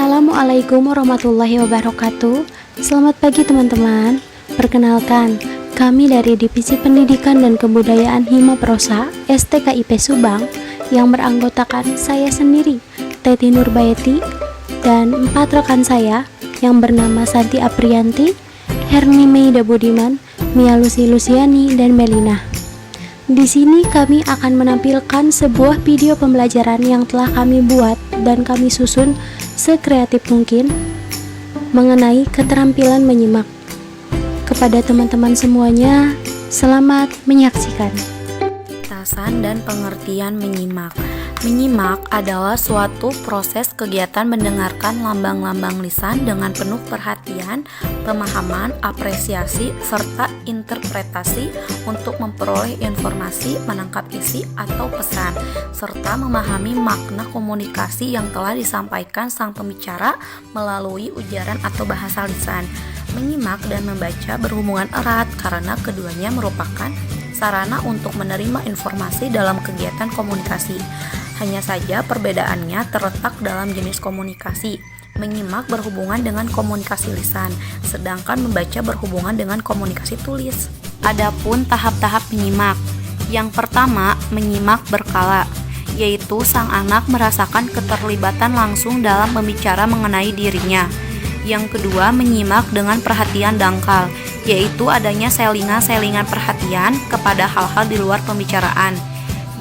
Assalamualaikum warahmatullahi wabarakatuh. Selamat pagi teman-teman. Perkenalkan, kami dari Divisi Pendidikan dan Kebudayaan Hima Prosa STKIP Subang yang beranggotakan saya sendiri, Teti Nurbayeti, dan 4 rekan saya yang bernama Santi Aprianti, Herni Meida Budiman, Mia Lucy Luciani, dan Melina. Di sini kami akan menampilkan sebuah video pembelajaran yang telah kami buat dan kami susun sekreatif mungkin mengenai keterampilan menyimak. Kepada teman-teman semuanya, selamat menyaksikan. Batasan dan pengertian menyimak. Menyimak adalah suatu proses kegiatan mendengarkan lambang-lambang lisan dengan penuh perhatian, pemahaman, apresiasi, serta interpretasi untuk memperoleh informasi, menangkap isi atau pesan, serta memahami makna komunikasi yang telah disampaikan sang pembicara melalui ujaran atau bahasa lisan. Menyimak dan membaca berhubungan erat karena keduanya merupakan sarana untuk menerima informasi dalam kegiatan komunikasi. Hanya saja perbedaannya terletak dalam jenis komunikasi. Menyimak berhubungan dengan komunikasi lisan, sedangkan membaca berhubungan dengan komunikasi tulis. Adapun tahap-tahap menyimak. Yang pertama, menyimak berkala, yaitu sang anak merasakan keterlibatan langsung dalam membicara mengenai dirinya. Yang kedua, menyimak dengan perhatian dangkal, yaitu adanya selingan-selingan perhatian kepada hal-hal di luar pembicaraan.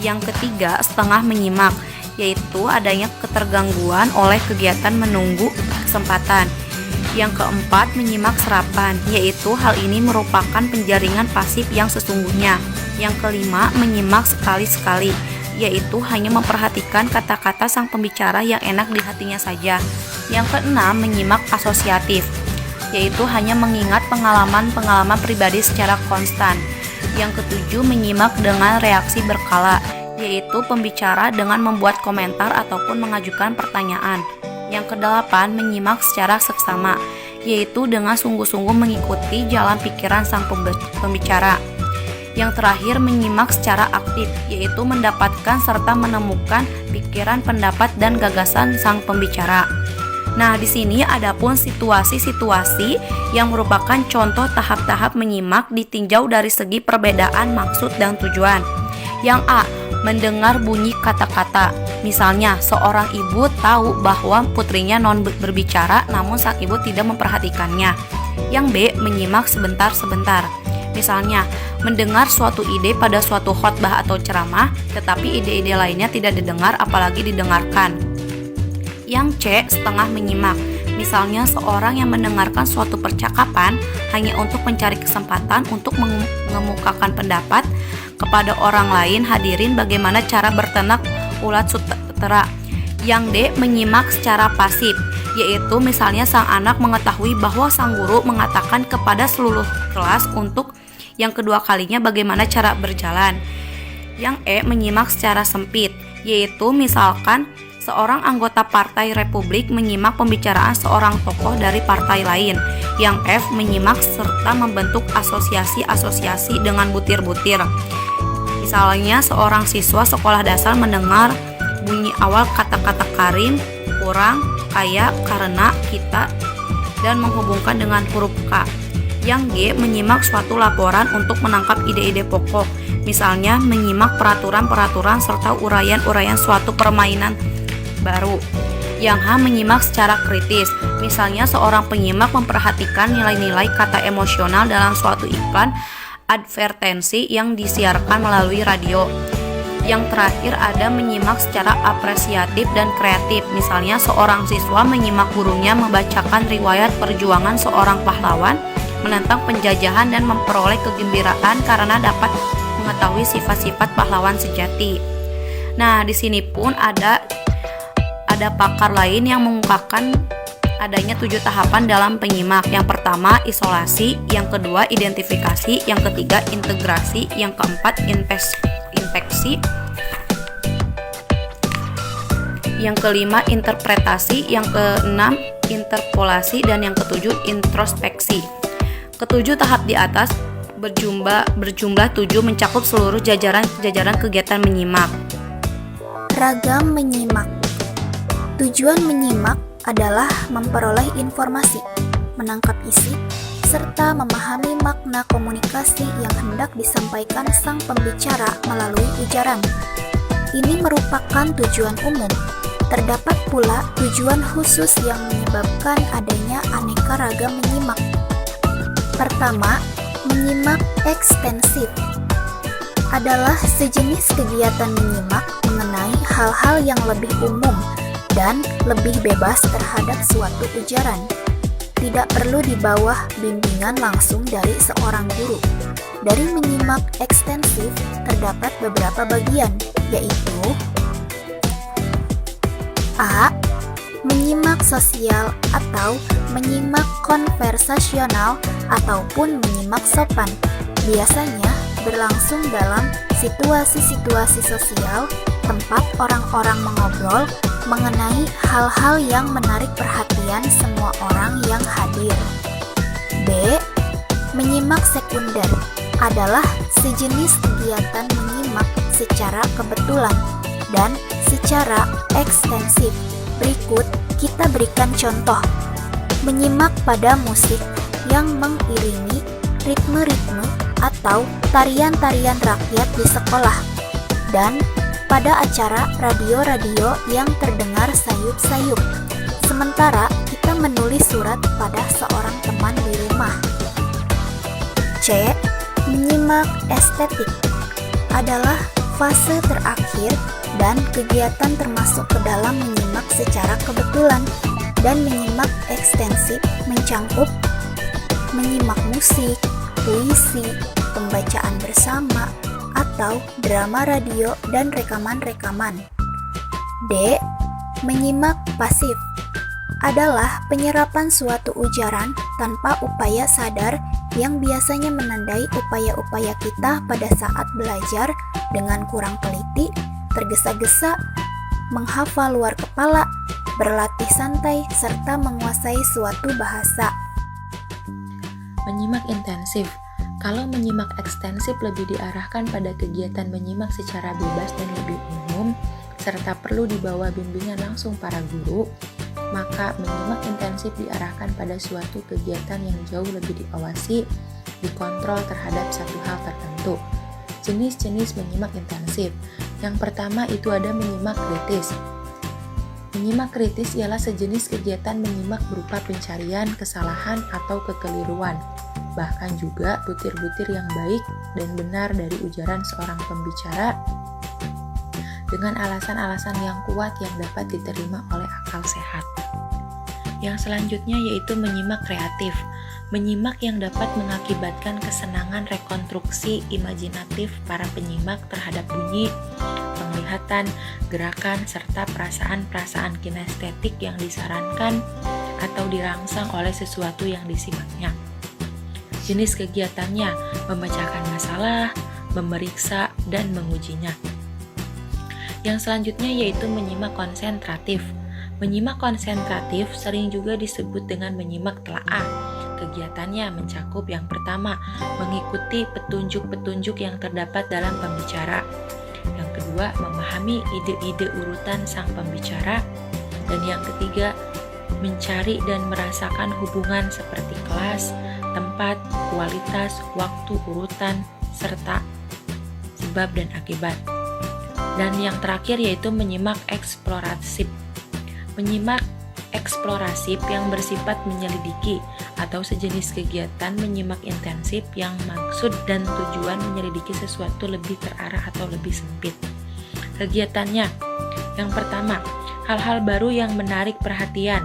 Yang ketiga, setengah menyimak, yaitu adanya ketergangguan oleh kegiatan menunggu kesempatan. Yang keempat, menyimak serapan, yaitu hal ini merupakan penjaringan pasif yang sesungguhnya. Yang kelima, menyimak sekali-sekali, yaitu hanya memperhatikan kata-kata sang pembicara yang enak di hatinya saja. Yang keenam, menyimak asosiatif, yaitu hanya mengingat pengalaman-pengalaman pribadi secara konstan. Yang ketujuh, menyimak dengan reaksi berkala, yaitu pembicara dengan membuat komentar ataupun mengajukan pertanyaan. Yang kedelapan, menyimak secara seksama, yaitu dengan sungguh-sungguh mengikuti jalan pikiran sang pembicara. Yang terakhir, menyimak secara aktif, yaitu mendapatkan serta menemukan pikiran, pendapat, dan gagasan sang pembicara. Nah, di sini adapun situasi-situasi yang merupakan contoh tahap-tahap menyimak ditinjau dari segi perbedaan maksud dan tujuan. Yang A, mendengar bunyi kata-kata. Misalnya, seorang ibu tahu bahwa putrinya non berbicara namun sang ibu tidak memperhatikannya. Yang B, menyimak sebentar-sebentar. Misalnya, mendengar suatu ide pada suatu khotbah atau ceramah, tetapi ide-ide lainnya tidak didengar apalagi didengarkan. Yang C, setengah menyimak. Misalnya, seorang yang mendengarkan suatu percakapan hanya untuk mencari kesempatan untuk mengemukakan pendapat kepada orang lain hadirin bagaimana cara bertenak ulat sutera. Yang D, menyimak secara pasif, yaitu misalnya sang anak mengetahui bahwa sang guru mengatakan kepada seluruh kelas untuk yang kedua kalinya bagaimana cara berjalan. Yang E, menyimak secara sempit, yaitu misalkan seorang anggota Partai Republik menyimak pembicaraan seorang tokoh dari partai lain. Yang F, menyimak serta membentuk asosiasi-asosiasi dengan butir-butir. Misalnya, seorang siswa sekolah dasar mendengar bunyi awal kata-kata Karim, kurang, kaya, karena, kita, dan menghubungkan dengan huruf K. Yang G, menyimak suatu laporan untuk menangkap ide-ide pokok. Misalnya, menyimak peraturan-peraturan serta uraian-uraian suatu permainan baru. Yang H, menyimak secara kritis. Misalnya, seorang penyimak memperhatikan nilai-nilai kata emosional dalam suatu iklan advertensi yang disiarkan melalui radio. Yang terakhir ada menyimak secara apresiatif dan kreatif. Misalnya, seorang siswa menyimak gurunya membacakan riwayat perjuangan seorang pahlawan menentang penjajahan dan memperoleh kegembiraan karena dapat mengetahui sifat-sifat pahlawan sejati. Nah, di sini pun ada pakar lain yang mengungkapkan adanya 7 tahapan dalam penyimak. Yang pertama, isolasi. Yang kedua, identifikasi. Yang ketiga, integrasi. Yang keempat, infeksi. Yang kelima, interpretasi. Yang keenam, interpolasi. Dan yang ketujuh, introspeksi. Ketujuh tahap di atas berjumlah 7 mencakup seluruh jajaran kegiatan menyimak. Ragam menyimak. Tujuan menyimak adalah memperoleh informasi, menangkap isi, serta memahami makna komunikasi yang hendak disampaikan sang pembicara melalui ujaran. Ini merupakan tujuan umum. Terdapat pula tujuan khusus yang menyebabkan adanya aneka ragam menyimak. Pertama, menyimak ekstensif adalah sejenis kegiatan menyimak mengenai hal-hal yang lebih umum dan lebih bebas terhadap suatu ujaran. Tidak perlu di bawah bimbingan langsung dari seorang guru. Dari menyimak ekstensif terdapat beberapa bagian, yaitu A. Menyimak sosial atau menyimak konversasional ataupun menyimak sopan. Biasanya berlangsung dalam situasi-situasi sosial, tempat orang-orang mengobrol mengenai hal-hal yang menarik perhatian semua orang yang hadir. B. Menyimak sekunder adalah sejenis kegiatan menyimak secara kebetulan dan secara ekstensif. Berikut kita berikan contoh. Menyimak pada musik yang mengiringi ritme-ritme atau tarian-tarian rakyat di sekolah, dan pada acara radio-radio yang terdengar sayup-sayup, sementara kita menulis surat pada seorang teman di rumah. C. Menyimak estetik adalah fase terakhir dan kegiatan termasuk ke dalam menyimak secara kebetulan, dan menyimak ekstensif mencangkup menyimak musik, puisi, pembacaan bersama, atau drama radio dan rekaman-rekaman. D. Menyimak pasif adalah penyerapan suatu ujaran tanpa upaya sadar yang biasanya menandai upaya-upaya kita pada saat belajar dengan kurang teliti, tergesa-gesa, menghafal luar kepala, berlatih santai, serta menguasai suatu bahasa. Menyimak intensif. Kalau menyimak ekstensif lebih diarahkan pada kegiatan menyimak secara bebas dan lebih umum, serta perlu di bawah bimbingan langsung para guru, maka menyimak intensif diarahkan pada suatu kegiatan yang jauh lebih diawasi, dikontrol terhadap satu hal tertentu. Jenis-jenis menyimak intensif. Yang pertama itu ada menyimak kritis. Menyimak kritis ialah sejenis kegiatan menyimak berupa pencarian kesalahan atau kekeliruan, bahkan juga butir-butir yang baik dan benar dari ujaran seorang pembicara dengan alasan-alasan yang kuat yang dapat diterima oleh akal sehat. Yang selanjutnya yaitu menyimak kreatif. Menyimak yang dapat mengakibatkan kesenangan rekonstruksi imajinatif para penyimak terhadap bunyi, penglihatan, gerakan, serta perasaan-perasaan kinestetik yang disarankan atau dirangsang oleh sesuatu yang disimaknya. Jenis kegiatannya memecahkan masalah, memeriksa, dan mengujinya. Yang selanjutnya yaitu menyimak konsentratif. Menyimak konsentratif sering juga disebut dengan menyimak telaah. Kegiatannya mencakup yang pertama, mengikuti petunjuk-petunjuk yang terdapat dalam pembicara. Yang kedua, memahami ide-ide urutan sang pembicara. Dan yang ketiga, mencari dan merasakan hubungan seperti kelas, tempat, kualitas, waktu, urutan, serta sebab dan akibat. Dan yang terakhir yaitu menyimak eksplorasif. Menyimak eksplorasif yang bersifat menyelidiki atau sejenis kegiatan menyimak intensif yang maksud dan tujuan menyelidiki sesuatu lebih terarah atau lebih sempit. Kegiatannya, yang pertama, hal-hal baru yang menarik perhatian.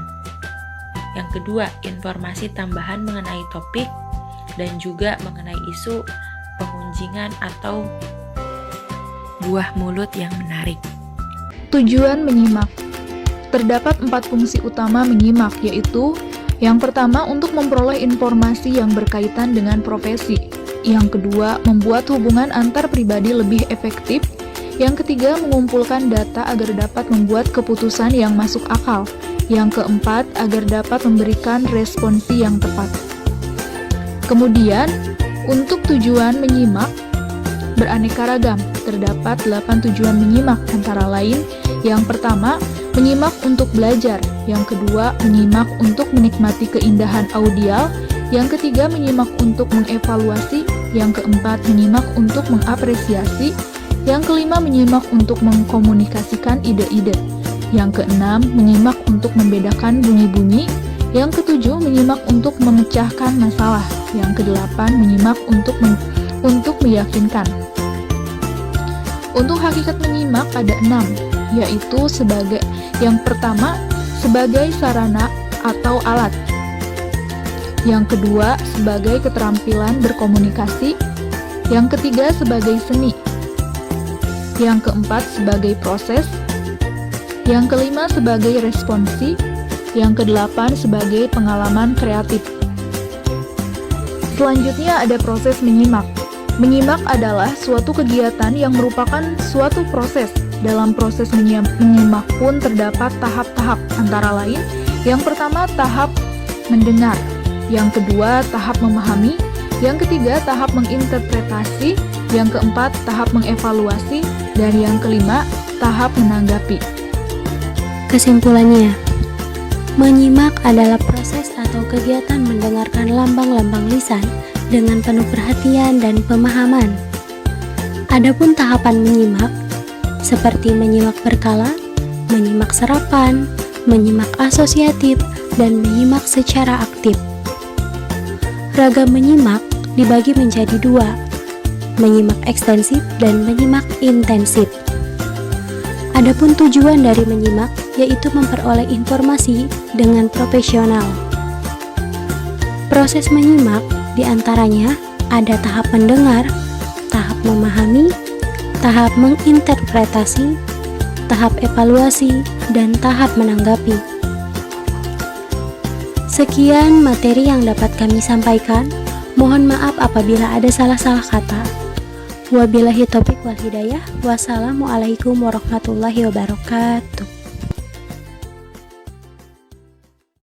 Yang kedua, informasi tambahan mengenai topik dan juga mengenai isu, pengunjingan atau buah mulut yang menarik. Tujuan menyimak. Terdapat 4 fungsi utama menyimak, yaitu yang pertama untuk memperoleh informasi yang berkaitan dengan profesi. Yang kedua, membuat hubungan antar pribadi lebih efektif. Yang ketiga, mengumpulkan data agar dapat membuat keputusan yang masuk akal. Yang keempat, agar dapat memberikan responsi yang tepat. Kemudian, untuk tujuan menyimak beraneka ragam. Terdapat 8 tujuan menyimak, antara lain yang pertama, menyimak untuk belajar. Yang kedua, menyimak untuk menikmati keindahan audial. Yang ketiga, menyimak untuk mengevaluasi. Yang keempat, menyimak untuk mengapresiasi. Yang kelima, menyimak untuk mengkomunikasikan ide-ide. Yang keenam, menyimak untuk membedakan bunyi-bunyi. Yang ketujuh, menyimak untuk memecahkan masalah. Yang kedelapan, menyimak untuk meyakinkan. Untuk hakikat menyimak ada 6, yaitu yang pertama, sebagai sarana atau alat. Yang kedua, sebagai keterampilan berkomunikasi. Yang ketiga, sebagai seni. Yang keempat, sebagai proses. Yang kelima, sebagai responsi. Yang kedelapan, sebagai pengalaman kreatif. Selanjutnya ada proses menyimak. Menyimak adalah suatu kegiatan yang merupakan suatu proses. Dalam proses menyimak pun terdapat tahap-tahap, antara lain, yang pertama tahap mendengar, yang kedua tahap memahami, yang ketiga tahap menginterpretasi, yang keempat tahap mengevaluasi, dan yang kelima tahap menanggapi. Kesimpulannya, menyimak adalah proses atau kegiatan mendengarkan lambang-lambang lisan dengan penuh perhatian dan pemahaman. Adapun tahapan menyimak, seperti menyimak berkala, menyimak serapan, menyimak asosiatif, dan menyimak secara aktif. Ragam menyimak dibagi menjadi 2, menyimak ekstensif dan menyimak intensif. Adapun tujuan dari menyimak yaitu memperoleh informasi dengan profesional. Proses menyimak diantaranya ada tahap mendengar, tahap memahami, tahap menginterpretasi, tahap evaluasi, dan tahap menanggapi. Sekian materi yang dapat kami sampaikan. Mohon maaf apabila ada salah-salah kata. Wabillahi taufiq wal hidayah. Wassalamualaikum warahmatullahi wabarakatuh.